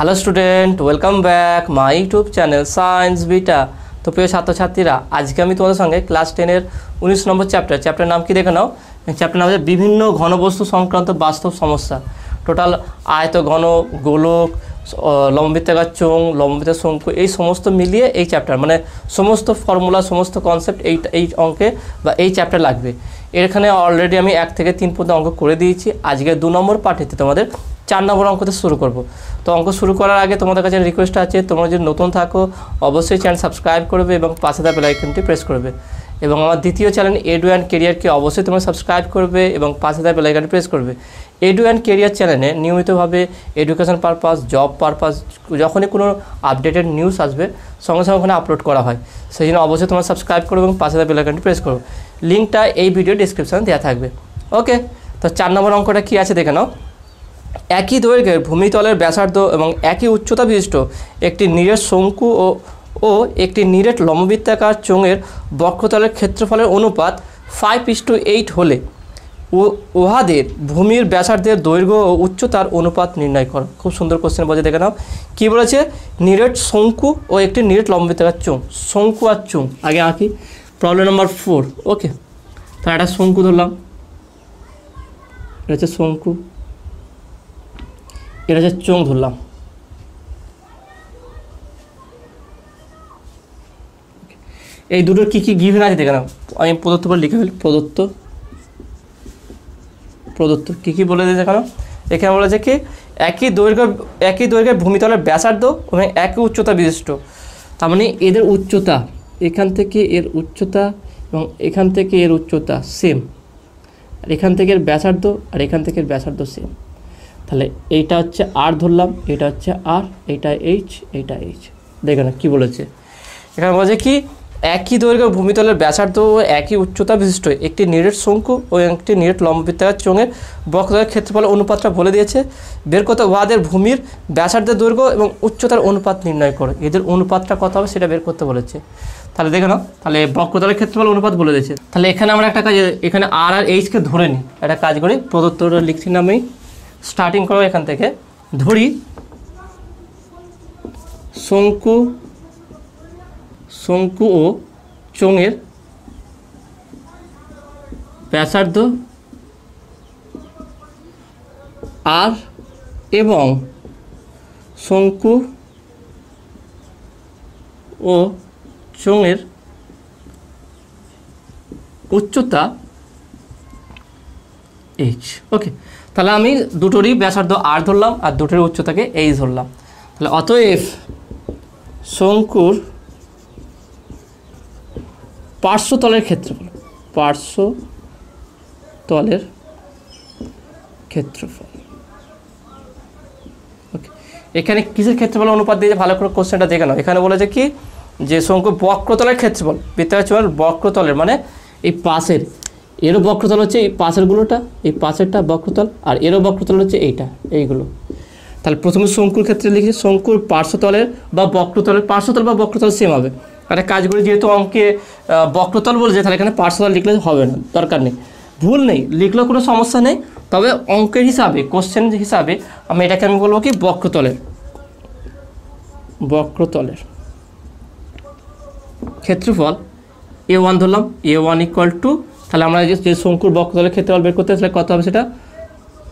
Hello student, welcome back my YouTube channel science beta. তো প্রিয় ছাত্রছাত্রীরা, আজকে আমি তোমাদের সঙ্গে ক্লাস 10-এর 19 নম্বর চ্যাপ্টার নাম কি দেখে নাও। চ্যাপ্টার নাম হচ্ছে বিভিন্ন ঘনবস্তু সংক্রান্ত বাস্তব সমস্যা। টোটাল আয়ত ঘন, গোলক, লম্ববৃত্তাকার চোঙ, লম্ববৃত্তাকার শঙ্কু, এই সমস্ত মিলিয়ে এই চ্যাপ্টার, মানে সমস্ত ফর্মুলা, সমস্ত কনসেপ্ট এই অঙ্কে বা এই চ্যাপ্টার লাগবে। এখানে অলরেডি আমি 1 থেকে 3 পর্যন্ত অঙ্ক করে দিয়েছি। আজকে 2 নম্বর পার্টিতে তোমাদের 4 নম্বর অঙ্কতে শুরু করব। তো অঙ্ক শুরু করার আগে তোমাদের কাছে রিকোয়েস্ট আছে, তোমরা যদি নতুন থাকো অবশ্যই চ্যানেল সাবস্ক্রাইব করবে এবং পাশে থাকা বেল আইকনটি প্রেস করবে। এবং আমার দ্বিতীয় চ্যানেল এডু অ্যান্ড কেরিয়ারকে অবশ্যই তোমরা সাবস্ক্রাইব করবে এবং পাশে থাকা বেল আইকনটি প্রেস করবে। এডু অ্যান্ড কেরিয়ার চ্যানেলে নিয়মিতভাবে এডুকেশন পারপাস, জব পারপাস, যখনই কোনো আপডেটেড নিউজ আসবে সঙ্গে সঙ্গে ওখানে আপলোড করা হয়। সেই জন্য অবশ্যই তোমরা সাবস্ক্রাইব করবে এবং পাশে থাকা বেল আইকনটি প্রেস করবে। লিঙ্কটা এই ভিডিও ডিসক্রিপশানে দেওয়া থাকবে। ওকে, তো 4 নম্বর অঙ্কটা কী আছে দেখে নাও। একই দৈর্ঘ্যের ভূমিতলের ব্যাসার্ধ এবং একই উচ্চতা বিশিষ্ট একটি নিরেট শঙ্কু ও একটি নিরেট লম্ববৃত্তাকার চোঙের বক্রতলের ক্ষেত্রফলের অনুপাত 5:8 হলে উহাদের ভূমির ব্যাসার্ধের দৈর্ঘ্য ও উচ্চতার অনুপাত নির্ণয় করো। খুব সুন্দর কোশ্চেন বলছে, দেখে নাও কী বলেছে। নিরেট শঙ্কু ও একটি নিরেট লম্ববৃত্তাকার চোঙ, শঙ্কু আর চোঙ আগে আঁকি। Problem number 4। ওকে, তাহলে একটা শঙ্কু ধরলাম, এটা হচ্ছে শঙ্কু, এটা হচ্ছে চোঙ ধরলাম। এই দুটোর কী কী গিভেন আছে দেখে নাও। আমি প্রদত্ত করে লিখে ফেলি। প্রদত্ত কী কী বলে দিয়ে দেখানো। এখানে বলেছে কি, একই দৈর্ঘ্যের ভূমিতলের ব্যাসার্ধ এবং একই উচ্চতা বিশিষ্ট। তার মানে এদের উচ্চতা, এখান থেকে এর উচ্চতা এবং এখান থেকে এর উচ্চতা সেম, আর এখান থেকে এর ব্যাসার্ধ আর এখান থেকে এর ব্যাসার্ধ সেম। তাহলে এইটা হচ্ছে আর ধরলাম, এটা হচ্ছে আর, এইটা এইচ, এইটা এইচ। দেখে না কী বলেছে। এখানে বলেছে কি, একই দৈর্ঘ্য ভূমিতলের ব্যাসার্ধ ও একই উচ্চতা বিশিষ্ট একটি নিরেট শঙ্কু ও একটি নিরেট লম্ববৃত্তাকার চোঙের বক্রতলের ক্ষেত্রফলের অনুপাতটা বলে দিয়েছে। বের করতে উহাদের ভূমির ব্যাসার্ধের দৈর্ঘ্য এবং উচ্চতার অনুপাত নির্ণয় করো। এদের অনুপাতটা কত হবে সেটা বের করতে বলেছে। তাহলে দেখে নাও, তাহলে বক্রতলের ক্ষেত্রফল অনুপাত বলে দিয়েছে। তাহলে এখানে আমরা একটা কাজ, এখানে আর এইচকে ধরে নিই, একটা কাজ করি। প্রদত্তটা লিখছি না আমি, স্টার্টিং করো এখান থেকে। ধরি শঙ্কু ও চোঙের ব্যাসার্ধ আর এবং শঙ্কু ও চোঙের উচ্চতা এইচ। ওকে, তাহলে আমি দুটোরই ব্যাসার্ধ আর ধরলাম আর দুটোর উচ্চতাকে এইচ ধরলাম। তাহলে অতএব শঙ্কুর পার্শ্বতলের ক্ষেত্রফল, ওকে, এখানে কিসের ক্ষেত্রফল অনুপাত দিয়েছে ভালো করে কোশ্চেনটা দেখে নাও। এখানে বলেছে কি, যে শঙ্কুর বক্রতলের ক্ষেত্রফল, বৃত্তাকার বক্রতলের মানে এই পাশের, এরও বক্রতল হচ্ছে এই পাশেরগুলোটা, এই পাশেরটা বক্রতল, আর এরও বক্রতল হচ্ছে এইগুলো। তাহলে প্রথমে শঙ্কুর ক্ষেত্রে লিখি, শঙ্কুর পার্শ্বতলের বা বক্রতলের, পার্শ্বতল বা বক্রতল সেম হবে। একটা কাজ করি, যেহেতু অঙ্কে বক্রতল বলেছে তাহলে এখানে পার্শ্বতল লিখলে হবে না, দরকার নেই, ভুল নেই, লিখলেও কোনো সমস্যা নেই। তবে অঙ্কের হিসাবে, কোশ্চেন হিসাবে এটাকে আমি বলবো কি, বক্রতলের ক্ষেত্রফল A1 ধরলাম, A1 = তাহলে আমরা যে শঙ্কুর বক্রতলের ক্ষেত্রফল বের করতে আসলে কত হবে সেটা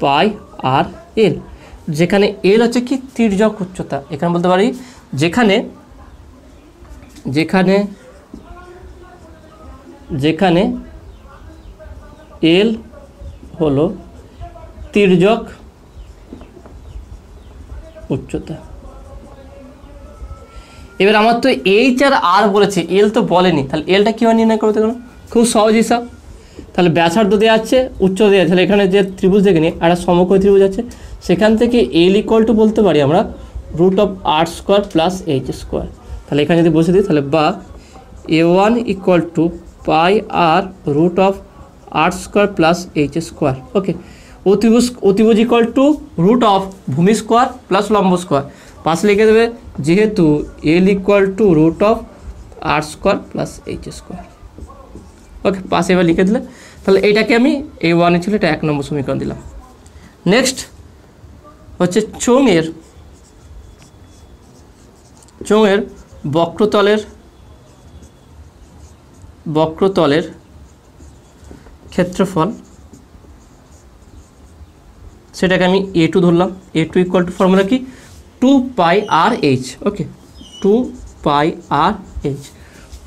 πr/l, যেখানে এল হচ্ছে কি তির্যক উচ্চতা। এখানে বলতে পারি যেখানে এল হলো তির্যক উচ্চতা। এবার আমার তো এইচ আর আর বলেছে, এল তো বলেনি, তাহলে এলটা কীভাবে নির্ণয় করতে গেল, খুব সহজ হিসাব। তাহলে ব্যাসার্ধ দেওয়া আছে, উচ্চতা দেওয়া আছে, তাহলে এখানে যে ত্রিভুজ দেখে নিই, একটা সমকোণী ত্রিভুজ আছে, সেখান থেকে এল = বলতে পারি আমরা √r² + h²। তাহলে এখানে যদি বসে দিই, তাহলে বা A1 = πr √r² + h²। ওকে, অতিভুজ = ভূমি স্কোয়ার প্লাস লম্ব স্কোয়ার। পাশে লিখে দেবে, যেহেতু L = √r² + h²। ওকে, পাশে এবার লিখে দিলে, তাহলে এইটাকে আমি এই 1 ছিল, এটা 1 নম্বর সমীকরণ দিলাম। নেক্সট হচ্ছে চোঙের চোঙের বক্রতলের ক্ষেত্রফল সেটাকে আমি A2 ধরলাম। A2 ইকুয়াল টু ফর্মুলা কি 2πr/h। ওকে, 2πr/h,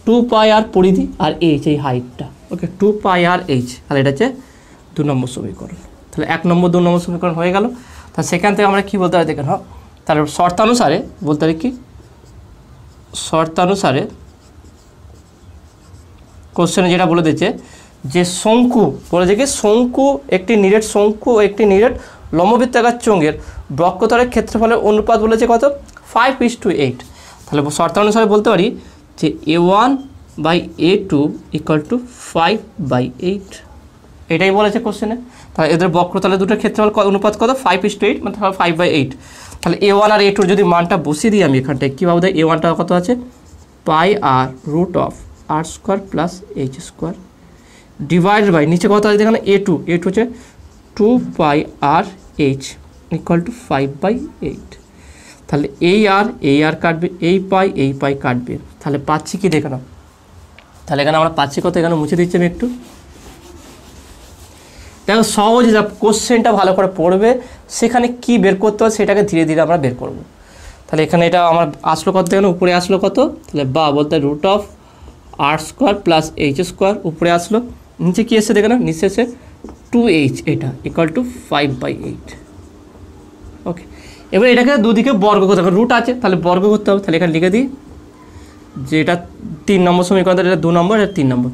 2πr পরিধি আর h এই হাইটটা। ওকে, 2πr/h। তাহলে এটা হচ্ছে 2 নম্বর সমীকরণ। তাহলে 1 নম্বর 2 নম্বর সমীকরণ হয়ে গেল। তাহলে সেখান থেকে আমরা কি বলতে পারি দেখেন, হ্যাঁ, তাহলে শর্তানুসারে বলতে পারি কি, শর্তানুসারে কোশ্চেনে যেটা বলে দিচ্ছে যে শঙ্কু বলেছে কি, শঙ্কু একটি নিরেট লম্ববৃত্তাকার চোঙের বক্রতলের ক্ষেত্রফলের অনুপাত বলেছে কত, 5:8। তাহলে শর্তানুসারে বলতে পারি যে A1/A2 ইকুয়াল টু 5/8। এটাই বলেছে কোশ্চেনে। তাহলে এদের বক্রতলের দুটোর ক্ষেত্রফল অনুপাত কত, 5:8, মানে 5/8। তাহলে A1 আর A2 যদি মানটা বসিয়ে দিই আমি এখানটায়, কীভাবে দেয়, A1টা কত আছে πr√r² plus h² divide by নিচে কত আছে এখানে A2 হচ্ছে 2πr/h ইকুয়াল টু 5/8। তাহলে এই আর কাটবে, এই পাই কাটবে, তাহলে পাচ্ছি কি দেখে নাও। তাহলে এখানে আমরা পাচ্ছি কত, এখানে মুছে দিচ্ছি আমি একটু। দেখো সহজে যা কোশ্চেনটা ভালো করে পড়বে, সেখানে কি বের করতে হবে সেটাকে ধীরে ধীরে আমরা বের করব। তাহলে এখানে এটা আমার আসলো কত, এখানে উপরে আসলো কত, তাহলে বা বলতে √r² প্লাস h², উপরে আসলো, নিচে কি এসছে দেখে না, নিচে এসে 2h, এটা ইকুয়াল টু 5/8। ওকে, এবার এটাকে দুদিকে বর্গ করতে হবে, রুট আছে তাহলে বর্গ করতে হবে। তাহলে এখানে লিখে দিই যে এটা 3 নম্বর সমীকরণ, এটা 2 নম্বর, এটা 3 নম্বর।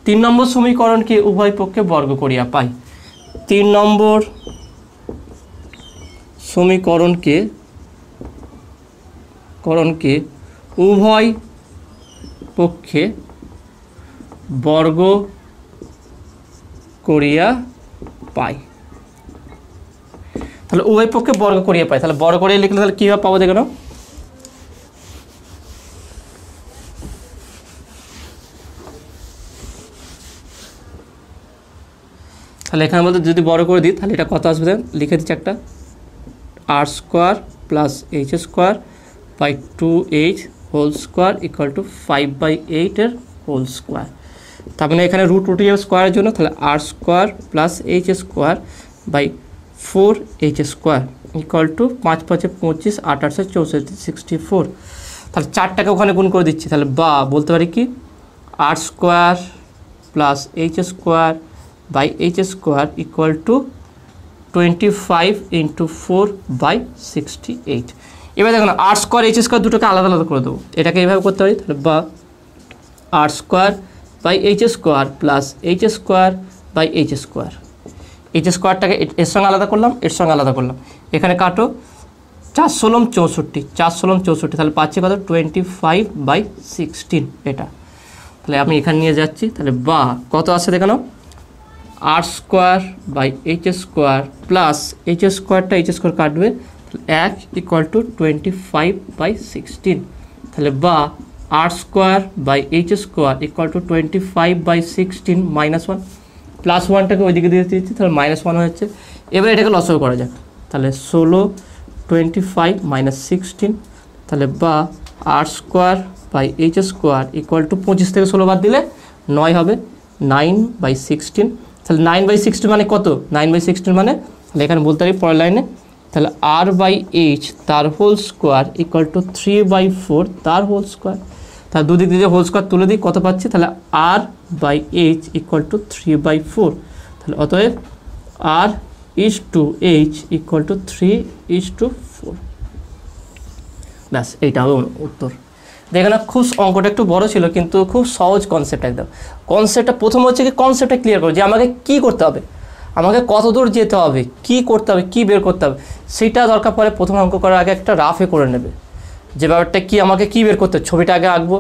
3 নম্বর সমীকরণকে উভয় পক্ষে বর্গ করিয়া পাই। 3 নম্বর সমীকরণকে উভয় পক্ষে বর্গ করিয়া পাই। তাহলে উভয় পক্ষে বর্গ করিয়া পাই, তাহলে বর্গ করিয়া লিখলে তাহলে কীভাবে পাবো দেখো। তাহলে এখানে বলতে যদি বড় করে দিই তাহলে এটা কত আসবে, লিখে দিচ্ছি একটা r² plus h² by 2h whole square equal to 5/8 এর হোল স্কোয়ার। তার মানে এখানে রুট যাবে স্কোয়ারের জন্য, তাহলে r² plus h² by 4h² equal to 5 5 25 8 8 64 64। তাহলে 4টাকে ওখানে গুণ করে দিচ্ছি, তাহলে বা বলতে পারি কি r² plus h² by h² equal two 25 × 4/68। এবার দেখুন r² h² দুটোকে আলাদা আলাদা করে দেবো, এটাকে এইভাবে করতে পারি। তাহলে বা r² by h² plus h² by h², h²টাকে এর সঙ্গে আলাদা করলাম, এর সঙ্গে আলাদা করলাম, এখানে কাটো 4 × 16 4 × 64, তাহলে পাচ্ছি কত 25/16 এটা। তাহলে আমি এখানে নিয়ে যাচ্ছি, তাহলে বা কত আসছে দেখানো r² by h² plus h²টা h² কাটবে, 1 ইকুয়াল টু 25/16। তাহলে বা r² by h² equal to 25/16 -1, plus 1টাকে ওইদিকে দিয়ে দিচ্ছি, তাহলে -1 হচ্ছে। এবার এটাকে লসাগু করা যাক, তাহলে 16 25 -16, তাহলে বা r² by h² equal two 25 থেকে 16 বাদ দিলে 9 হবে, 9/16। তাহলে 9/16 মানে কত, 9/16 মানে তাহলে এখানে বলতে পারি পরের লাইনে, তাহলে r/h তার হোল স্কোয়ার ইকুয়াল টু 3/4 তার হোল স্কোয়ার। তাহলে দুদিক দিয়ে হোল স্কোয়ার তুলে দিই, কত পাচ্ছি, তাহলে r/h ইকুয়াল টু 3/4। তাহলে অতএব r/h ইকুয়াল টু 3:4। ব্যাস এইটা হবে উত্তর। দেখে না খুব অঙ্কটা একটু বড় ছিল কিন্তু খুব সহজ কনসেপ্ট একদম। কনসেপ্টটা প্রথম হচ্ছে কি কনসেপ্টটা ক্লিয়ার করো যে আমাকে কি করতে হবে, আমাকে কত দূর যেতে হবে, কি করতে হবে, কি বের করতে হবে, সেটা দরকার পড়ে প্রথম অঙ্ক করার আগে একটা রাফে করে নেবে যে ব্যাপারটা কি, আমাকে কি বের করতে হবে, ছবিটা আগে আঁকবো,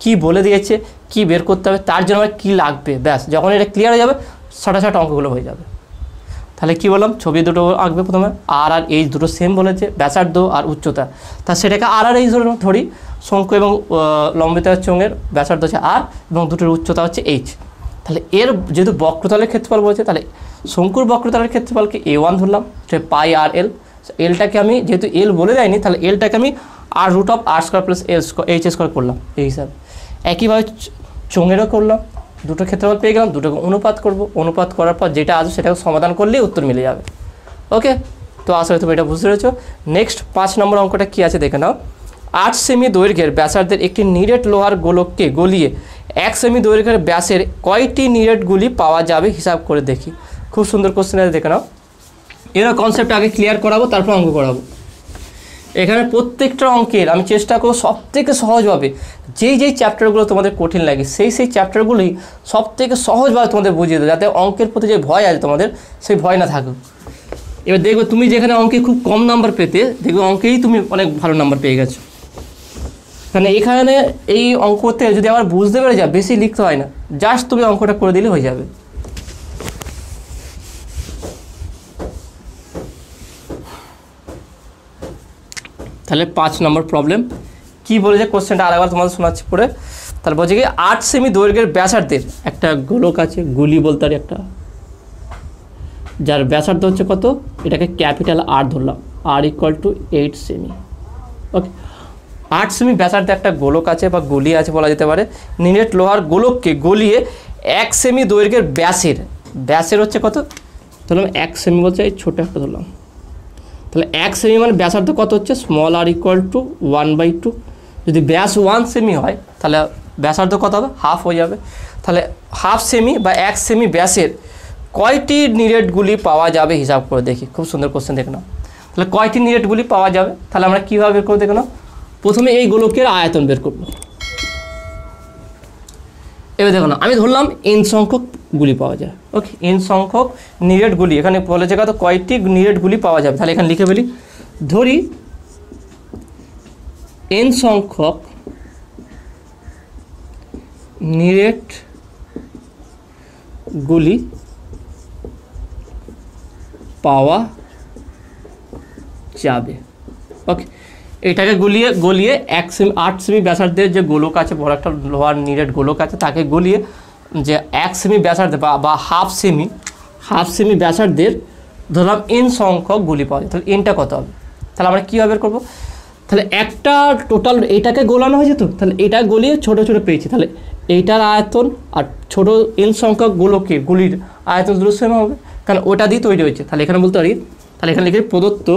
কি বলে দিয়েছে, কি বের করতে হবে, তার জন্য আমার কী লাগবে, ব্যাস যখন এটা ক্লিয়ার হয়ে যাবে ছটা অঙ্কগুলো হয়ে যাবে। তাহলে কি বললাম, ছবি দুটো আঁকবে প্রথমে, আর এইচ দুটো সেম বলেছে, ব্যাসার্ধ আর উচ্চতা, তা সেটাকে আর এইচ ধরি, শঙ্কু এবং লম্বিতার চোঙের ব্যাসার্ধ হচ্ছে আর এবং দুটোর উচ্চতা হচ্ছে এইচ। তাহলে এর যেহেতু বক্রতলের ক্ষেত্রফল বলেছে, তাহলে শঙ্কুর বক্রতলের ক্ষেত্রফলকে A1 ধরলাম, সেটা πr/l, এলটাকে আমি যেহেতু এল বলে দেয়নি, তাহলে এলটাকে আমি আর root of R square plus H square করলাম এই হিসাবে। একইভাবে চোঙেরও করলাম, দুটো ক্ষেত্রফল পেয়ে গেলাম, দুটোকে অনুপাত করব, অনুপাত করার পর যেটা আসবে সেটাকে সমাধান করলেই উত্তর মিলে যাবে। ওকে, তো আসলে তুমি এটা বুঝতে পেরেছো। নেক্সট 5 নম্বর অঙ্কটা কী আছে দেখে নাও। 8 সেমি দৈর্ঘ্যের ব্যাসার্ধের একটি নিরেট লোহার গোলককে গলিয়ে 1 সেমি দৈর্ঘ্যের ব্যাসের কয়টি নিরেট গুলি পাওয়া যাবে হিসাব করে দেখি। খুব সুন্দর কোশ্চেন আছে, দেখে নাও। এরা কনসেপ্ট আগে ক্লিয়ার করাবো, তারপর অঙ্ক করাবো। এখানে প্রত্যেকটা অঙ্কের আমি চেষ্টা করবো সবথেকে সহজভাবে, যেই চ্যাপ্টারগুলো তোমাদের কঠিন লাগে সেই চ্যাপ্টারগুলোই সবথেকে সহজভাবে তোমাদের বুঝিয়ে দেবো, যাতে অঙ্কের প্রতি যে ভয় আছে তোমাদের সেই ভয় না থাকুক। এবার দেখবে তুমি যেখানে অঙ্কে খুব কম নাম্বার পেতে, দেখবে অঙ্কেই তুমি অনেক ভালো নাম্বার পেয়ে গেছো। কারণ এখানে এই অঙ্কতে যদি আবার বুঝতে পেরে যাও, বেশি লিখতে হয় না, জাস্ট তুমি অঙ্কটা করে দিলে হয়ে যাবে। তাহলে 5 নম্বর প্রবলেম কি বলেছে কোশ্চেনটা আরেকবার তোমাদের শোনাচ্ছি পড়ে। তাহলে বলছে কি 8 সেমি দৈর্ঘ্যের ব্যাসার্ধের একটা গোলক আছে, গুলি বলতে আর একটা, যার ব্যাসার্ধ হচ্ছে কত, এটাকে ক্যাপিটাল আর ধরলাম, আর ইকুয়াল টু 8 সেমি। ওকে, 8 সেমি ব্যাসার্ধে একটা গোলক আছে বা গলি আছে বলা যেতে পারে। নিরেট লোহার গোলককে গলিয়ে 1 সেমি দৈর্ঘ্যের ব্যাসের হচ্ছে কত ধরলাম 1 সেমি, বলছে এই ছোটো একটা ধরলাম। তাহলে 1 সেমি মানে ব্যাসার্ধ কত হচ্ছে, স্মল আর ইকুয়াল টু 1/2। যদি ব্যাস 1 সেমি হয় তাহলে ব্যাসার্ধ কত হবে, হাফ হয়ে যাবে। তাহলে হাফ সেমি বা 1 সেমি ব্যাসের কয়টি নিরেটগুলি পাওয়া যাবে হিসাব করে দেখি। খুব সুন্দর কোশ্চেন, দেখে নাও। তাহলে কয়টি নিরেটগুলি পাওয়া যাবে, তাহলে আমরা কীভাবে বের করবো দেখে নাও। প্রথমে এই গোলকের আয়তন বের করব। এবার দেখো না, আমি ধরলাম n সংখ্যক গুলি পাওয়া যায়। ওকে, n সংখ্যক নিরেটগুলি, এখানে বলেছে কত, কয়টি নিরেটগুলি পাওয়া যাবে। তাহলে এখানে লিখে ফেলি, ধরি n সংখ্যক নিরেটগুলি পাওয়া যাবে। ওকে, এটাকে গলিয়ে 8 সেমি ব্যাসার্ধের যে গোলক আছে, বড় একটা লোহার নিরেট গোলক আছে, তাকে গলিয়ে যে 1 সেমি ব্যাসার্ধে বা হাফ সেমি ব্যাসার্ধের ধরলাম n সংখ্যক গুলি পাওয়া যায়। তাহলে nটা কত হবে, তাহলে আমরা কীভাবে বের করবো। তাহলে একটা টোটাল এটাকে গোলানো হয়েছে, তো তাহলে এটা গলিয়ে ছোটো ছোটো পেয়েছি, তাহলে এইটার আয়তন আর ছোটো n সংখ্যক গুলির আয়তন দুটো সেম হবে, কারণ ওটা দিয়ে তৈরি হয়েছে। তাহলে এখানে বলতে পারি, তাহলে এখানে লিখে প্রদত্ত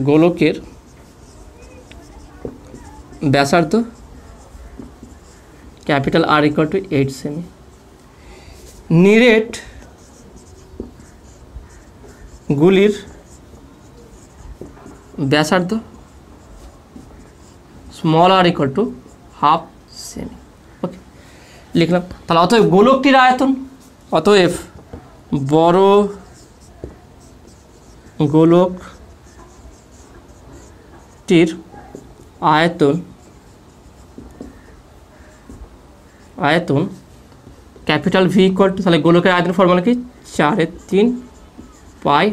গোলকের ব্যাসার্ধ ক্যাপিটাল আর ইকুয়াল টু 8 সেমি, নিরেট গুলির ব্যাসার্ধ small R equal to half সেমি। ওকে, লিখলাম। তাহলে অতএব গোলকটির আয়তন, অতএব বড় গোলকটির আয়তন ক্যাপিটাল ভি ইকুয়াল টু, তাহলে গোলকের আয়তন ফর্মুলা কি, 4/3 পাই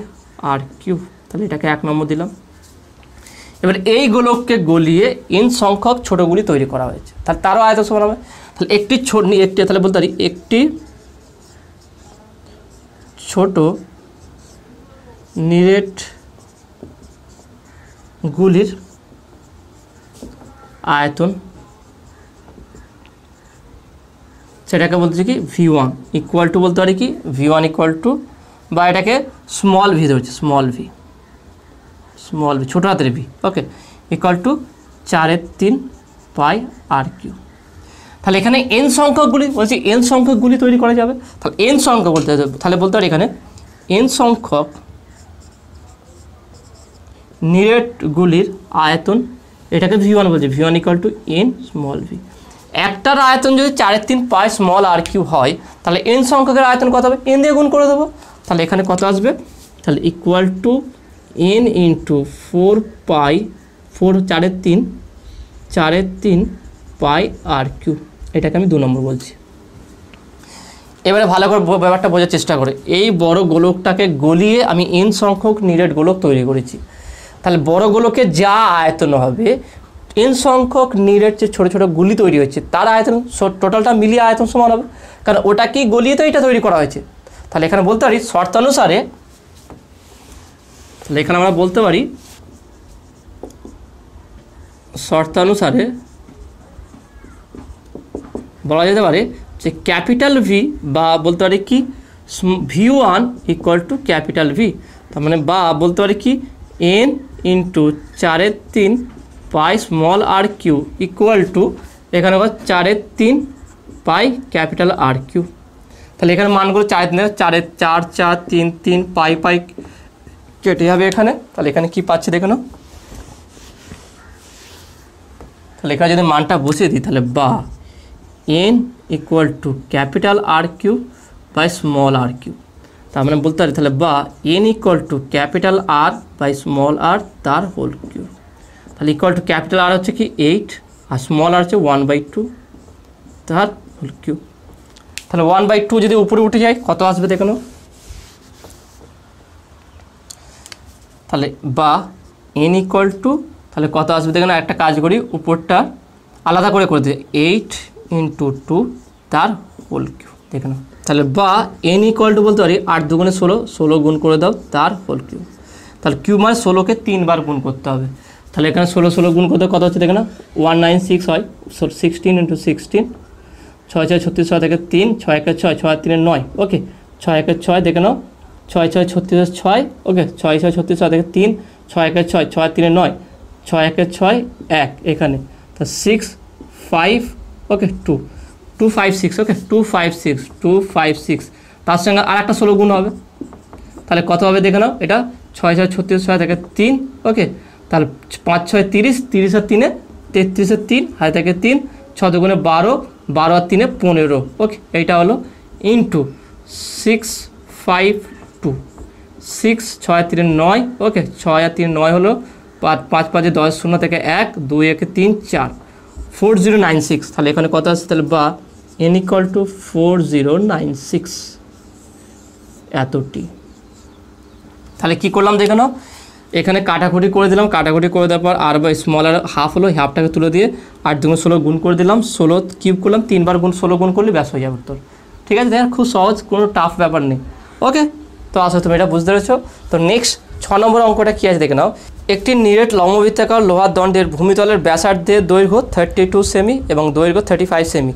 আর কিউব। তাহলে এটাকে 1 নম্বর দিলাম। এবার এই গোলককে গলিয়ে n সংখ্যক ছোটোগুলি তৈরি করা হয়েছে, তাহলে তারও আয়তন সমান হবে। তাহলে একটি তাহলে বলতে পারি একটি ছোট নিরেট গুলির আয়তন, সেটাকে বলতে কি v1 ইকুয়াল টু, বলতে পারি কি v1 ইকুয়াল টু, বা এটাকে স্মল ভি ধরছি, স্মল ভি ছোটো হাতের v. Okay, equal to 4/3 pi r cube. তাহলে এখানে n সংখ্যকগুলি বলছি, n সংখ্যকগুলি তৈরি করা যাবে। তাহলে n সংখ্যক তাহলে বলতে পারি এখানে n সংখ্যক নিরেটগুলির আয়তন, এটাকে v1 বলছে, v1 equal to n small V. একটার আয়তন যদি 4/3 পাই স্মল আর কিউ হয়, তাহলে n সংখ্যকের আয়তন কত হবে, n দিয়ে গুণ করে দেবো। তাহলে এখানে কত আসবে, তাহলে equal to n into 4 pi 4/3 pi r cube. এটাকে আমি 2 নম্বর বলছি। এবারে ভালো করে ব্যাপারটা বোঝার চেষ্টা করে, এই বড় গোলকটাকে গলিয়ে আমি n সংখ্যক নিরেট গোলক তৈরি করেছি। তাহলে বড় গোলকে যা আয়তন হবে, n সংখ্যক নিরেট যে ছোটো ছোটো গুলি তৈরি হচ্ছে তার আয়তন টোটালটা মিলিয়ে আয়তন সমান হবে, কারণ ওটাকেই গলিয়ে তো এটা তৈরি করা হয়েছে। তাহলে এখানে বলতে পারি শর্তানুসারে তাহলে এখানে আমরা বলতে পারি শর্তানুসারে বলা যেতে পারে যে ক্যাপিটাল ভি বা বলতে পারি কি V1 equal to capital V, তার মানে বা বলতে পারি কি n into 4/3 pi small R cube equal to এখানে 4/3 পাই ক্যাপিটাল আর কিউ। তাহলে এখানে মানগুলো 4 4 4 4 3 3 পাই পাই কেটে যাবে এখানে। তাহলে এখানে কি পাচ্ছি দেখে নাও, তাহলে এখানে যদি মানটা বসিয়ে দিই তাহলে বা n equal to capital R cube by small R cube, তার মানে বলতে পারি তাহলে বা n equal to capital R by small R তার হোল কিউ। তাহলে ইকুয়াল টু ক্যাপিটাল আর হচ্ছে কি 8 আর স্মল আর হচ্ছে 1/2 তার হোল কিউ। তাহলে 1/2 যদি উপরে উঠে যায় কত আসবে দেখো, তাহলে বা n ইকুয়াল টু তাহলে কত আসবে দেখো, একটা কাজ করি উপরটা আলাদা করে দিই 8 ইন্টু 2 তার হোল কিউ দেখে নাও। তাহলে বা n ইকুয়াল টু বলতে পারি 8 2 16 16 গুণ করে দাও তার হোল কিউ। তাহলে কিউ মানে 16কে 3 বার গুণ করতে হবে। তাহলে এখানে 16 16 গুণ করতে কত হচ্ছে দেখে না 196 হয়, 16 ইন্টু 16 6 6 36 6 থেকে 3 6 1 6 6 3 9 ওকে 6 1 6 দেখে নাও 6 6 36 6 ওকে 6 6 36 6 থেকে 3 6 1 6 6 3 9 6 1 6 1 এখানে তো 6 5 ওকে 2 2 5 6 ওকে 2 5 6 2 5 6 তার সঙ্গে আর একটা 16 গুণ হবে। তাহলে কত হবে দেখে নাও, এটা 6 6 36 6 থেকে 3 ওকে তাহলে 5 6 30 30 আর 3 33 আর 3 হাতে থেকে 3 6 2 12 12 আর 3 15 ওকে এইটা হলো ইন্টু 6 5 2 6 6 3 9 ওকে 6 আর 3 9 হলো 5 5 5 10 0 থেকে 1 2 1 3 4 4096। তাহলে এখানে কত আসছে তাহলে বা n ইকুয়াল টু 4096 এতটি। তাহলে কি করলাম দেখে নাও, এখানে কাটাকুটি করে দিলাম, কাটাকুটি করে দেওয়ার পর আর বা স্মল আর হাফ হলো, হাফটাকে তুলে দিয়ে 8 2 16 গুণ করে দিলাম, 16 কিউব করলাম, 3 বার গুণ 16 গুণ করলে ব্যাস হয়ে যাবে উত্তর। ঠিক আছে, দেখেন খুব সহজ, কোনো টাফ ব্যাপার নেই। ওকে, তো আসো তুমি এটা বুঝতে পেরেছো। তো নেক্সট 6 নম্বর অঙ্কটা কী আছে দেখে নাও। একটি নিরেট লম্ববৃত্তাকার লোহার দণ্ডের ভূমিতলের ব্যাসার্ধের দৈর্ঘ্য 32 সেমি এবং দৈর্ঘ্য 35 সেমি।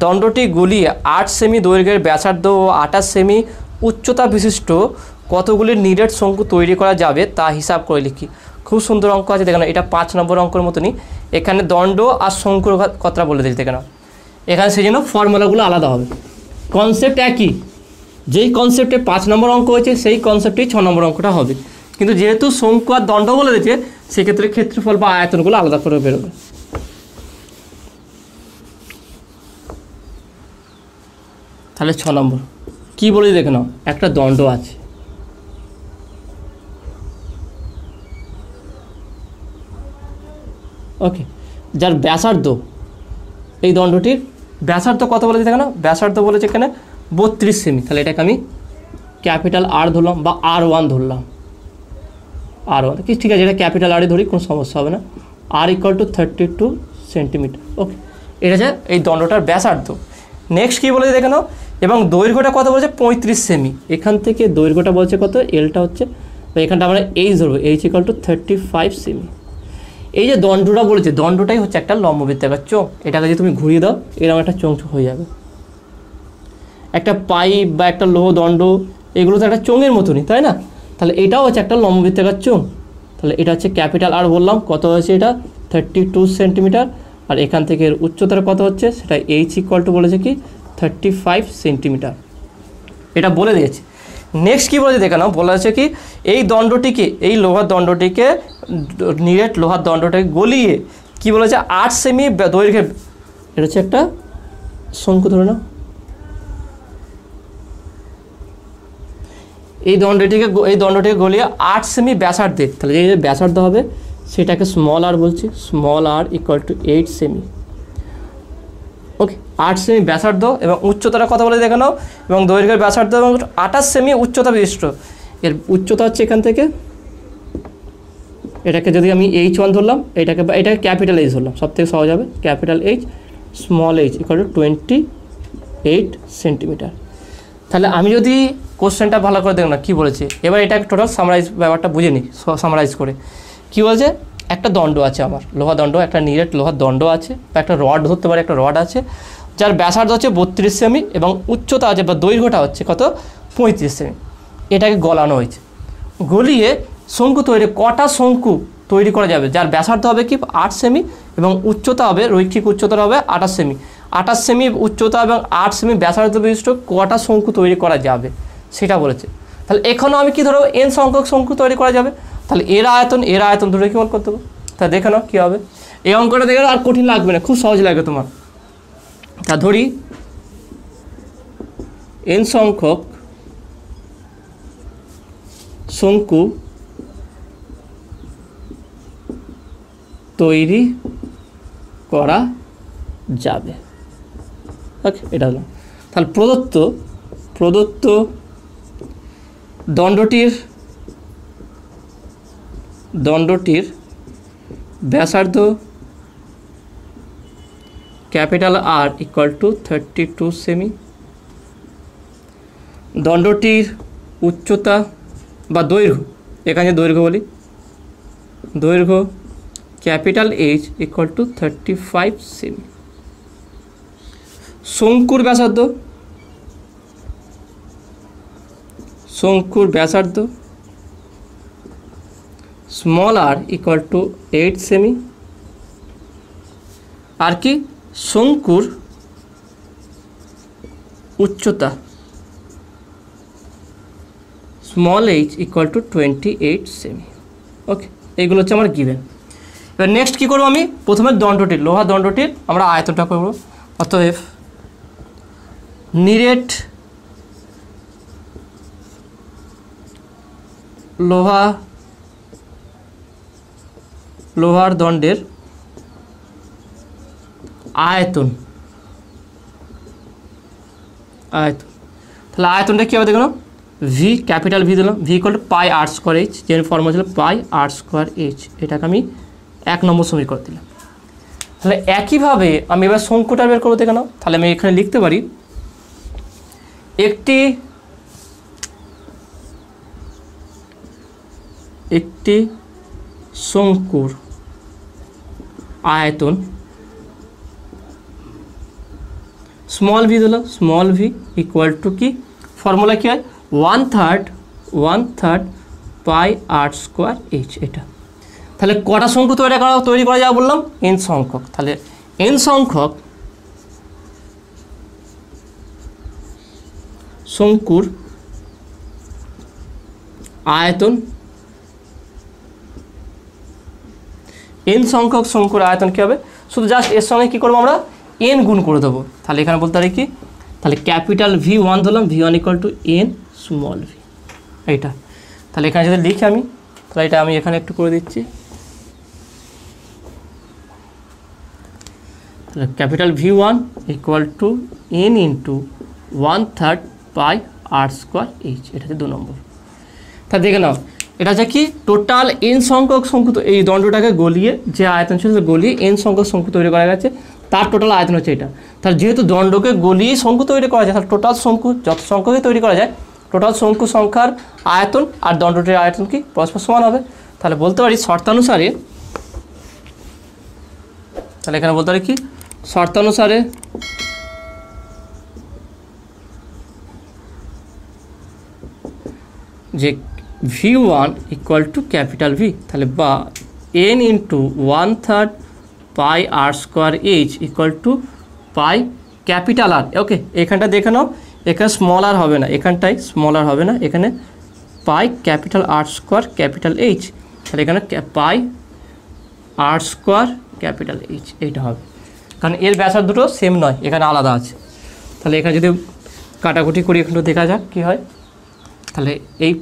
দণ্ডটি গুলিয়ে 8 সেমি দৈর্ঘ্যের ব্যাসার্ধ ও 28 সেমি উচ্চতা বিশিষ্ট কতগুলি নিরেট শঙ্কু তৈরি করা যাবে তা হিসাব করে লিখি। খুব সুন্দর অঙ্ক আছে দেখে নাও, এটা 5 নম্বর অঙ্কের মতনই। এখানে দণ্ড আর শঙ্কুর কথা বলে দিয়েছি দেখে নাও। এখানে সেই জন্য ফর্মুলাগুলো আলাদা হবে, কনসেপ্ট একই। যেই কনসেপ্টে 5 নম্বর অঙ্ক হয়েছে সেই কনসেপ্টেই 6 নম্বর অঙ্কটা হবে, কিন্তু যেহেতু শঙ্কু আর দণ্ড বলে দিয়েছে সেক্ষেত্রে ক্ষেত্রফল বা আয়তনগুলো আলাদা করে বেরোবে। তাহলে 6 নম্বর কী বলে দেখে নাও, একটা দণ্ড আছে, ওকে, যার ব্যাসার্ধ, এই দণ্ডটির ব্যাসার্ধ কত বলেছে দেখে নাও, ব্যাসার্ধ বলেছে এখানে 32 সেমি। তাহলে এটাকে আমি ক্যাপিটাল আর ধরলাম বা R1 ধরলাম, R1 কি ঠিক আছে, এটা ক্যাপিটাল আরই ধরি, কোনো সমস্যা হবে না। R ইকুয়াল টু 32 সেন্টিমিটার ওকে, এটা হচ্ছে এই দণ্ডটার ব্যাসার্ধ। নেক্সট কী বলেছে দেখে নাও, এবং দৈর্ঘ্যটা কত বলছে 35 সেমি। এখান থেকে দৈর্ঘ্যটা বলছে কত, এলটা হচ্ছে, তো এখানটা আমরা এইচ ধরবো, এইচ ইকুয়াল টু 35 সেমি। এই যে দণ্ডটা বলেছে, দণ্ডটাই হচ্ছে একটা লম্ববৃত্তাকার চোঙ। এটাকে যদি তুমি ঘুরিয়ে দাও এরকম একটা চোঙ হয়ে যাবে। একটা পাইপ বা একটা লোহ দণ্ড এগুলো তো একটা চোঙের মতনই, তাই না? তাহলে এটাও হচ্ছে একটা লম্ববৃত্তাকার চোঙ। তাহলে এটা হচ্ছে ক্যাপিটাল আর বললাম, কত হয়েছে এটা 32 সেন্টিমিটার, আর এখান থেকে এর উচ্চতার কত হচ্ছে সেটা এইচ ইকুয়াল টু বলেছে কি 35 সেন্টিমিটার, এটা বলে দিয়েছে। নেক্সট কী বলেছে দেখে নাও, বলা আছে কি এই দণ্ডটিকে, এই লোহার দণ্ডটিকে, নিরেট লোহার দণ্ডটাকে গলিয়ে কী বলেছে 8 সেমি দৈর্ঘ্যের, এটা হচ্ছে একটা শঙ্কু ধরে নাও, এই দণ্ডটিকে গলিয়ে 8 সেমি ব্যাসার্ধে, তাহলে এই যে ব্যাসার্ধ হবে সেটাকে স্মল আর বলছি, স্মল আর ইকুয়াল টু 8 সেমি ওকে, 8 সেমি ব্যাসার্ধ এবং উচ্চতাটা কত বলে দেখে নাও, এবং দৈর্ঘ্যের ব্যাসার্ধ এবং 28 সেমি উচ্চতা বিশিষ্ট। এর উচ্চতা হচ্ছে এখান থেকে, এটাকে যদি আমি H1 ধরলাম, এটাকে ক্যাপিটাল এইচ ধরলাম, সব থেকে সহজ হবে, capital H small H equal to 28 centimetre. তাহলে আমি যদি কোশ্চেনটা ভালো করে দেখো না কী বলেছে। এবার এটা টোটাল সামারাইজ ব্যাপারটা বুঝে নিই, সামারাইজ করে কী বলছে। একটা দণ্ড আছে আমার, লোহা দণ্ড, একটা নিরেট লোহার দণ্ড আছে, বা একটা রড ধরতে পারে, একটা রড আছে যার ব্যাসার্ধ হচ্ছে 32 সেমি এবং উচ্চতা আছে বা দৈর্ঘ্যটা হচ্ছে কত 35 সেমি। এটাকে গলানো হয়েছে, গলিয়ে শঙ্কু তৈরি, কটা শঙ্কু তৈরি করা যাবে যার ব্যাসার্ধ হবে কি 8 সেমি এবং উচ্চতা হবে, রৈখিক উচ্চতা হবে 28 সেমি। 28 সেমি উচ্চতা এবং 8 সেমি ব্যাসার্ধ বিশিষ্ট কটা শঙ্কু তৈরি করা যাবে সেটা বলেছে। তাহলে এখনও আমি কি ধরো n সংখ্যক শঙ্কু তৈরি করা যাবে, তাহলে এর আয়তন ধরে কি বল করতে হবে। তা দেখে নাও কী হবে, এই অঙ্কটা দেখে আর কঠিন লাগবে না, খুব সহজ লাগবে তোমার। তা ধরি n সংখ্যক শঙ্কু তৈরি করা যাবে। ওকে, এটা হলো। তাহলে প্রদত্ত দণ্ডটির ব্যাসার্ধ ক্যাপিটাল R ইকুয়াল টু 32 সেমি, দণ্ডটির উচ্চতা বা দৈর্ঘ্য, এখানে দৈর্ঘ্য বলি, দৈর্ঘ্য ক্যাপিটাল H ইকুয়াল টু 35 সেমি, শঙ্কুর ব্যাসার্ধ স্মল r ইকুয়াল টু 8 সেমি, আর কি শঙ্কুর উচ্চতা স্মল h ইকুয়াল টু 28 সেমি। ওকে, এইগুলো হচ্ছে আমার গিভেন। এবার নেক্সট কী করবো আমি, প্রথমে দণ্ডটির, লোহা দণ্ডটির আমরা আয়তনটা করবো। অতএব নিরেট লোহার দণ্ডের আয়তন, তাহলে আয়তনটা কী হবে দেখো, ভি ক্যাপিটাল ভি দিলাম, V equal to pi r square H, যে ফর্মুলা ছিল পাই r স্কোয়ার এইচ, এটাকে আমি 1 নম্বর সমীকরণ দিলাম। তাহলে একইভাবে আমি এবার শঙ্কুটা বের করবো দেখে নাও। তাহলে আমি এখানে লিখতে পারি একটি শঙ্কুর আয়তন স্মল ভি দিল, স্মল ভি ইকুয়াল টু কি ফর্মুলা কী হয়, 1/3 পাই r স্কোয়ার এইচ। এটা তাহলে কটা শঙ্কু তৈরি করা যাবে বললাম, n সংখ্যক। তাহলে n সংখ্যক শঙ্কুর আয়তন, n সংখ্যক শঙ্কুর আয়তন কী হবে, শুধু জাস্ট এর সঙ্গে কী করবো আমরা n গুণ করে দেবো। তাহলে এখানে বলতে পারি কি, তাহলে ক্যাপিটাল V1 ধরলাম, V1 equal to n small V, এইটা। তাহলে এখানে যদি লিখি আমি, তাহলে এটা আমি এখানে একটু করে দিচ্ছি, তাহলে capital V1 equal to n into 1/3 pi r square H, এটা হচ্ছে 2 নম্বর। তা দেখে নাও, এটা হচ্ছে কি টোটাল n সংখ্যক শঙ্কু, এই দণ্ডটাকে গলিয়ে যে আয়তন ছিল গলিয়ে n সংখ্যক শঙ্কু তৈরি করা গেছে, তার টোটাল আয়তন হচ্ছে এটা। তাহলে যেহেতু দণ্ডকে গলিয়ে শঙ্কু তৈরি করা যায়, তাহলে টোটাল শঙ্কু যত সংখ্যকই তৈরি করা যায়, টোটাল শঙ্কু সংখ্যার আয়তন আর দণ্ডটির আয়তন কি পরস্পর সমান হবে। তাহলে বলতে পারি শর্তানুসারে, তাহলে এখানে বলতে পারি কি শর্তানুসারে যে V1 equal to capital V, তাহলে বা n into 1/3 pi r square H equal to pi capital R. Okay, এখানটা দেখে নাও, এখানে স্মল আর হবে না, এখানটায় স্মল আর হবে না, এখানে পাই capital r square capital H, তাহলে এখানে পাই r স্কোয়ার ক্যাপিটাল এইচ, এইটা হবে। কারণ এর ব্যাসার্ধ দুটো সেম নয়, এখানে আলাদা আছে। তাহলে এখানে যদি কাটাকুটি করি একটু দেখা যাক কী হয়। তাহলে এই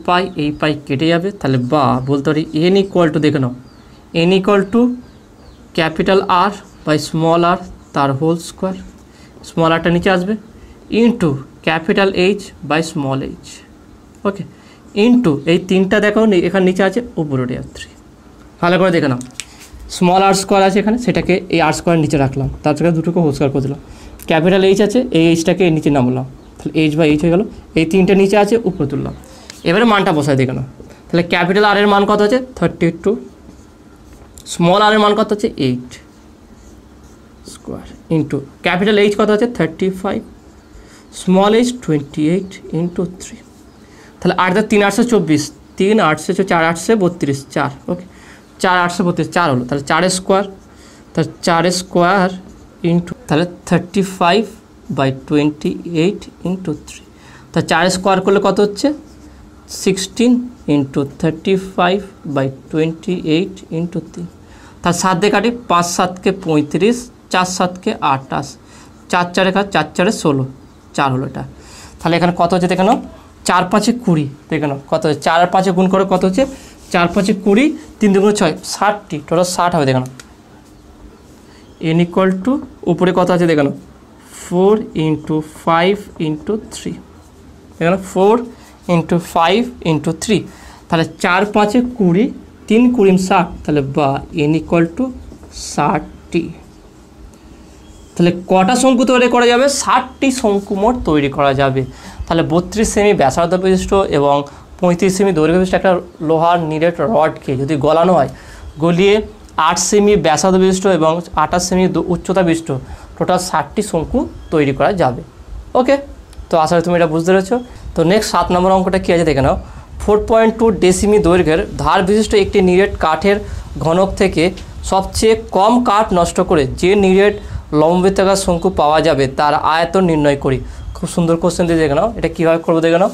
পাই কেটে যাবে, তাহলে বা বলতে পারি n ইকুয়াল টু, দেখে নাও n equal to capital R by small r তার হোল স্কোয়ার, স্মল আরটা নিচে আসবে, into capital H by small h। Okay, into এই তিনটা দেখো এখানে নিচে আছে, উপরে 3। ভালো করে দেখে নাও, স্মল r স্কোয়ার আছে এখানে, সেটাকে এই r স্কোয়ার নিচে রাখলাম, তার থেকে দুটোকে হোল স্কোয়ার করে দিলাম, ক্যাপিটাল H আছে, এই এইচটাকে নিচে নামলাম, তাহলে এইচ বাই এইচ হয়ে গেল। এই তিনটে নিচে আছে, উপরে তুললাম। এবারে মানটা বসাই দিই কেন, তাহলে ক্যাপিটাল আর এর মান কত আছে 32, স্মল আর এর মান কত আছে 8 স্কোয়ার ইন্টু ক্যাপিটাল এইচ কত আছে 35, স্মল এইচ 28 ইন্টু 3। তাহলে 8 3 8 24, 3 8 4 8 32, 4 ওকে 4 8 32 4 হলো, তাহলে 4 স্কোয়ার, তাহলে 4 স্কোয়ার ইন্টু তাহলে 35/28 ইন্টু 3, তাহলে 4 স্কোয়ার করলে কত হচ্ছে 16 ইন্টু 35/28 ইন্টু 3, তার 7 দিয়ে কাটি, 5 7 কে 35, 4 7 কে 28, 4 4 4 4 16, 4 হলো এটা। তাহলে এখানে কত হচ্ছে দেখে নাও, 4 5 20, দেখে নাও কত হচ্ছে, 4 আর 5 গুণ করে কত হচ্ছে 4 5 20, 3 2 6, 60টি, টোটাল 60 হবে দেখে নাও। n ইকুয়াল টু উপরে কত আছে দেখে নাও 4 ইন্টু 5 ইন্টু 3, দেখে নাও 4 ইন্টু 5 ইন্টু 3, তাহলে 4 5 20, 3 20 60, তাহলে বা n ইকুয়াল টু 60টি। তাহলে কটা শঙ্কু তৈরি করা যাবে, 60টি শঙ্কু মোট তৈরি করা যাবে। তাহলে 32 সেমি ব্যাসার্ধ বিশিষ্ট এবং 35 সেমি দৈর্ঘ্য বিশিষ্ট একটা লোহার নিরেট রডকে যদি গলানো হয়, গলিয়ে 8 সেমি ব্যাসার্ধ বিশিষ্ট এবং 28 সেমি উচ্চতা বিশিষ্ট টোটাল 60টি শঙ্কু তৈরি করা যাবে। ওকে, তো আশা করি তুমি এটা বুঝতে পেরেছো। তো নেক্সট 7 নম্বর অঙ্কটা কী আছে দেখে নাও। 4.2 ডেসিমি দৈর্ঘ্যের ধার বিশিষ্ট একটি নিরেট কাঠের ঘনক থেকে সবচেয়ে কম কাঠ নষ্ট করে যে নিরেট লম্বিতাকার শঙ্কু পাওয়া যাবে তার আয়তন নির্ণয় করি। খুব সুন্দর কোশ্চেন দিয়ে দেখে নাও, এটা কীভাবে করবো দেখে নাও।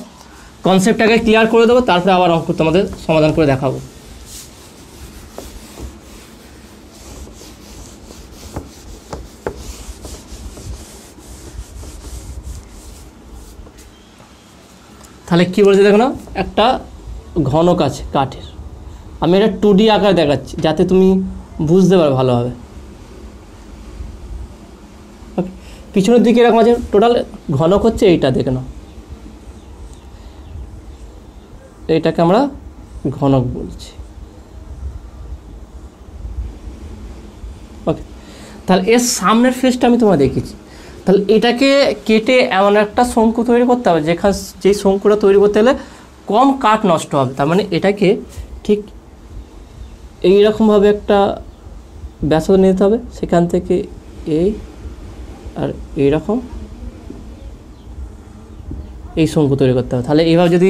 কনসেপ্টটাকে ক্লিয়ার করে দেবো, তারপরে আবার অঙ্ক তোমাদের সমাধান করে দেখাবো। তাহলে কী বলছে দেখো না, একটা ঘনক আছে কাঠের, আমি এটা 2D আকারে দেখাচ্ছি যাতে তুমি বুঝতে পারো ভালোভাবে। পিছনের দিকে এরকম আছে, টোটাল ঘনক হচ্ছে এইটা দেখে নাও, এইটাকে আমরা ঘনক বলছি। ওকে, তাহলে এর সামনের ফেসটা আমি তোমায় দেখিয়েছি। তাহলে এটাকে কেটে এমন একটা শঙ্কু তৈরি করতে হবে যেই শঙ্কুটা তৈরি করতে হলে কম কাঠ নষ্ট হবে। তার মানে এটাকে ঠিক এইরকমভাবে একটা ব্যাসার্ধ নিতে হবে, সেখান থেকে এই আর এইরকম এই শঙ্কু তৈরি করতে হবে। তাহলে এইভাবে যদি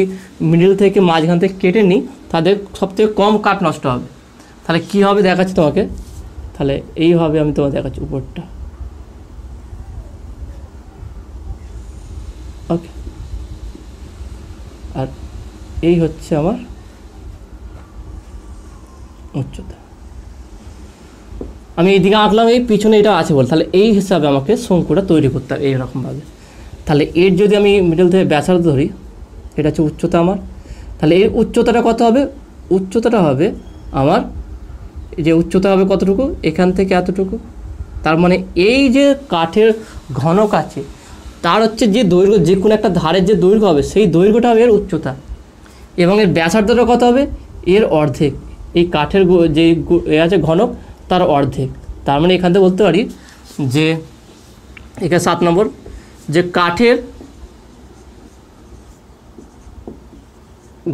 মিডল থেকে মাঝখান থেকে কেটে নিই তাদের সবথেকে কম কাঠ নষ্ট হবে। তাহলে কী হবে দেখাচ্ছি তোমাকে, তাহলে এইভাবে আমি তোমাকে দেখাচ্ছি উপরটা। ওকে, আর এই হচ্ছে আমার উচ্চতা। আমি এইদিকে আঁকলাম, এই পিছনে এটা আছে বল, তাহলে এই হিসাবে আমাকে শঙ্কুটা তৈরি করতে হবে এইরকমভাবে। তাহলে এর যদি আমি মিডল থেকে ব্যাসার্ধ ধরি, এটা হচ্ছে উচ্চতা আমার, তাহলে এর উচ্চতাটা কত হবে, উচ্চতাটা হবে আমার যে উচ্চতা হবে কতটুকু, এখান থেকে এতটুকু। তার মানে এই যে কাঠের ঘনক আছে তার হচ্ছে যে দৈর্ঘ্য, যে কোনো একটা ধারের যে দৈর্ঘ্য হবে সেই দৈর্ঘ্যটা হবে এর উচ্চতা, এবং এর ব্যাসার্ধটা কত হবে এর অর্ধেক। এই কাঠের যে আছে ঘনক তার অর্ধেক। তার মানে এখান থেকে বলতে পারি যে এখানে 7 নম্বর, যে কাঠের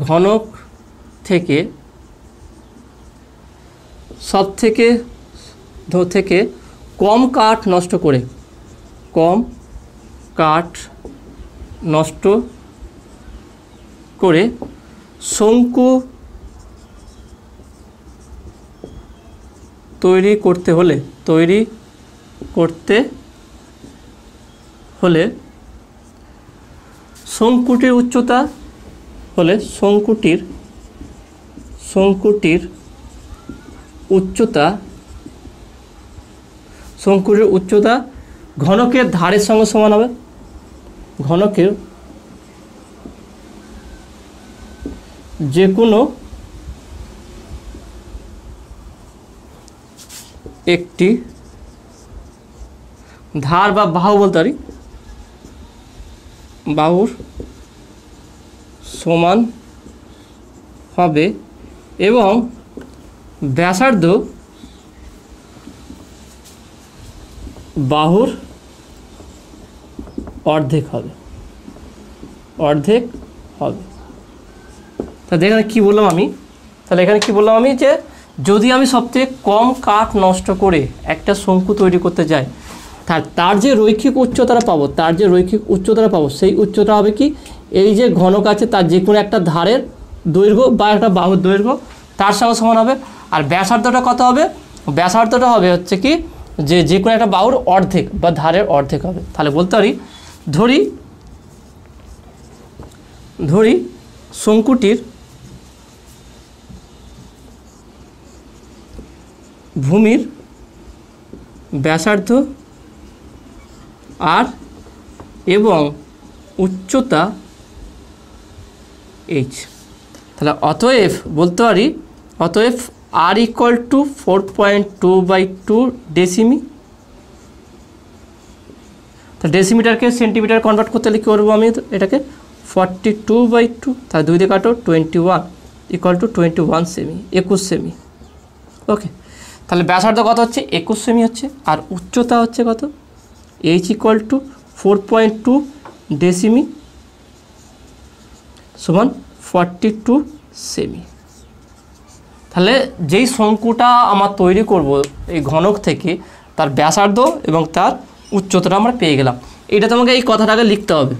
ঘনক থেকে সব থেকে কম কাঠ নষ্ট করে, কম কাঠ নষ্ট করে শঙ্কু তৈরি করতে হলে শঙ্কুটির উচ্চতা হলে শঙ্কুটির উচ্চতা ঘনকের ধারের সঙ্গে সমান হবে। ঘনকের যে কোনো একটি ধার বা বাহু বলতে পারি, বাহুর সমান হবে এবং ব্যাসার্ধ বাহুর অর্ধেক হবে। অর্ধেক হবে। তাহলে এখানে কী বললাম আমি, যে যদি আমি সবথেকে কম কাঠ নষ্ট করে একটা শঙ্কু তৈরি করতে যাই, তার যে রৈখিক উচ্চতাটা পাবো, সেই উচ্চতা হবে কি, এই যে ঘনক আছে তার যে কোনো একটা ধারের দৈর্ঘ্য বা একটা বাহুর দৈর্ঘ্য তার সঙ্গে সমান হবে। আর ব্যাসার্ধটা কত হবে, ব্যাসার্ধটা হবে হচ্ছে কি যে কোনো একটা বাহুর অর্ধেক বা ধারের অর্ধেক হবে। তাহলে বলতে পারি, ধরি শঙ্কুটির ভূমির ব্যাসার্ধ আর এবং উচ্চতা h। তাহলে অতএব বলতে পারি, r ইকুয়াল টু 4.2/2 ডেসিমি। তো ডেসিমিটারকে সেন্টিমিটার কনভার্ট করতে হলে কী করবো আমি, এটাকে 42/2, তাহলে 2 দিয়ে কাটো 21 ইকুয়াল টু 21 সেমি, 21 সেমি। ওকে, তাহলে ব্যাসার্ধ কত হচ্ছে, 21 সেমি হচ্ছে, আর উচ্চতা হচ্ছে কত, h ইকুয়াল টু 4.2 ডেসিমি সমান 42 সেমি। তাহলে যেই শঙ্কুটা আমার তৈরি করব এই ঘনক থেকে, তার ব্যাসার্ধ এবং তার উচ্চতাটা আমরা পেয়ে গেলাম। এটা তোমাকে এই কথাটাকে লিখতে হবে।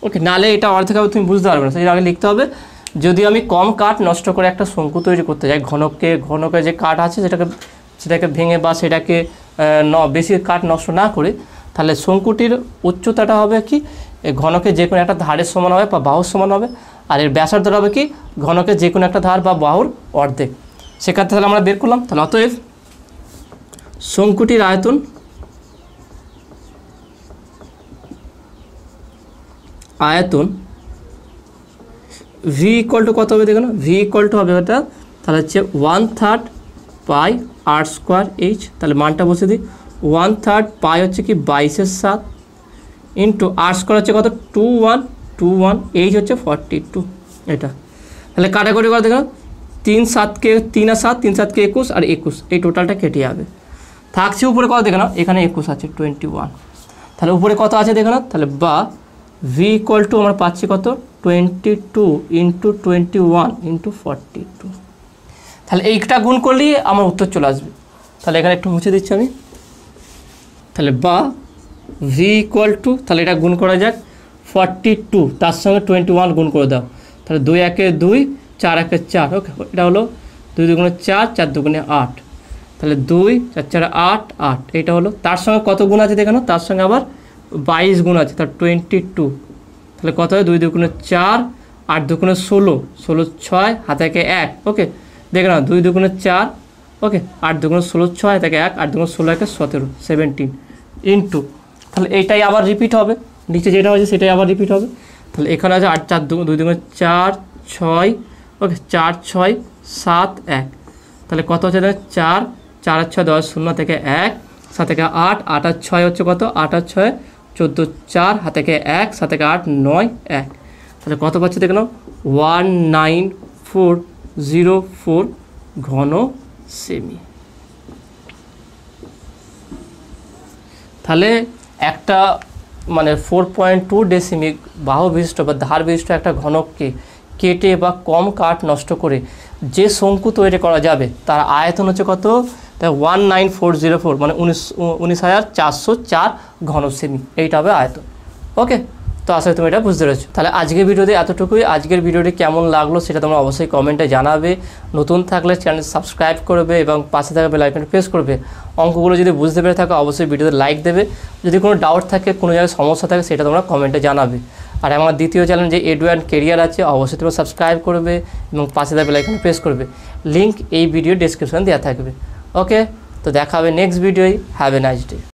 ওকে, নাহলে এটা অর্ধেক হবে তুমি বুঝতে পারবে না, সেই আগে লিখতে হবে। যদি আমি কম কাঠ নষ্ট করে একটা শঙ্কু তৈরি করতে যাই, ঘনকে যে কাঠ আছে সেটাকে ভেঙে বা সেটাকে বেশি কাঠ নষ্ট না করে, তাহলে শঙ্কুটির উচ্চতাটা হবে কি, ঘনকে যে কোনো একটা ধারের সমান হবে বা বাহুর সমান হবে, আর এর ব্যাসার্ধটা হবে কি, ঘনকে যে কোনো একটা ধার বা বাহুর অর্ধেক। সেক্ষেত্রে তাহলে আমরা বের করলাম। তাহলে অতএব শঙ্কুটির আয়তন v ইকুয়াল টু কত হবে, দেখো না, v ইকুয়াল টু হবে এটা, তাহলে হচ্ছে 1/3 পাই r স্কোয়ার h। তাহলে মানটা বসে দিই, 1/3 পাই হচ্ছে কি 22/7 ইন্টু r স্কোয়ার হচ্ছে কত 21, h হচ্ছে 42। এটা তাহলে কাটাকুটি করে দেখো, 3 আর 7 21 আর 21, এই টোটালটা কেটে যাবে। থাকছে উপরে কত দেখো না, এখানে 21 আছে 21। তাহলে উপরে কত আছে দেখো না, তাহলে বা v ইকুয়াল টু আমরা পাচ্ছি কত 22 ইন্টু 21 ইন্টু 42। তাহলে এইটা গুণ করলেই আমার উত্তর চলে আসবে। তাহলে এখানে একটু মুছে দিচ্ছি আমি। তাহলে বা v ইকুয়াল টু, তাহলে এটা গুণ করা যাক, 42 তার সঙ্গে 21 গুণ করে দাও, তাহলে 2 একে 2, 4 একে 4। ওকে, এটা হলো 2 দুগুণে 4, 4 দুগুণে 8, তাহলে 2 4 4 8 8, এইটা হলো। তার সঙ্গে কত গুণ আছে দেখানো, তার সঙ্গে আবার 22 গুণ আছে, তার 22। তাহলে কত হয়, 2 দুগুণে 4, 8 দুগুণে 16, 16 6 হাতে একে 1। ওকে, দেখে নাও 2 দুগুণে 4, ওকে, 8 দুগুণে 16 6 হাতে একে 1, 8 দুগুণে 16 একে 17, 17 ইন্টু, তাহলে এইটাই আবার রিপিট হবে, নিচে যেটা হয়েছে সেটাই আবার রিপিট হবে। তাহলে এখানে আছে 8 4 2 দুগুণে 4 6, ওকে, 4 6 7 1, তাহলে কত হচ্ছে, 4 4 আর 6 10, 0 থেকে 1, 7 থেকে 8, 8 আর 6 হচ্ছে কত, 8 আর 6 14, 4 হাতে থেকে 1, 7 থেকে 8 9 1, তাহলে কত পাচ্ছে দেখে নাও, 19404 ঘন সেমি। তাহলে একটা মানে 4.2 ডেসিমি বাহু বিশিষ্ট বা ধার বিশিষ্ট একটা ঘনককে কেটে বা কম কাঠ নষ্ট করে যে শঙ্কু তৈরি করা যাবে, তার আয়তন হচ্ছে কত, তাই 19404 মানে 19,404 ঘন সেমি, এইটা হবে আয়তন। ওকে, তো আসলে তুমি এটা বুঝতে পেরেছো। তাহলে আজকের ভিডিওতে এতটুকুই। আজকের ভিডিওটি কেমন লাগলো সেটা তোমরা অবশ্যই কমেন্টে জানাবে। নতুন থাকলে চ্যানেল সাবস্ক্রাইব করবে এবং পাশে থাকা বেল আইকনটি প্রেস করবে। অঙ্কগুলো যদি বুঝতে পেরে থাকো অবশ্যই ভিডিওতে লাইক দেবে। যদি কোনো ডাউট থাকে, কোনো জায়গায় সমস্যা থাকে, সেটা তোমরা কমেন্টে জানাবে। আর আমার দ্বিতীয় চ্যানেল যে এডু অ্যান্ড কেরিয়ার আছে, অবশ্যই তোমরা সাবস্ক্রাইব করবে এবং পাশে থাকা বেল আইকনটি প্রেস করবে। লিঙ্ক এই ভিডিও ডেসক্রিপশনে দেওয়া থাকবে। ওকে, তো দেখা হবে নেক্সট ভিডিওয়। Have a nice day.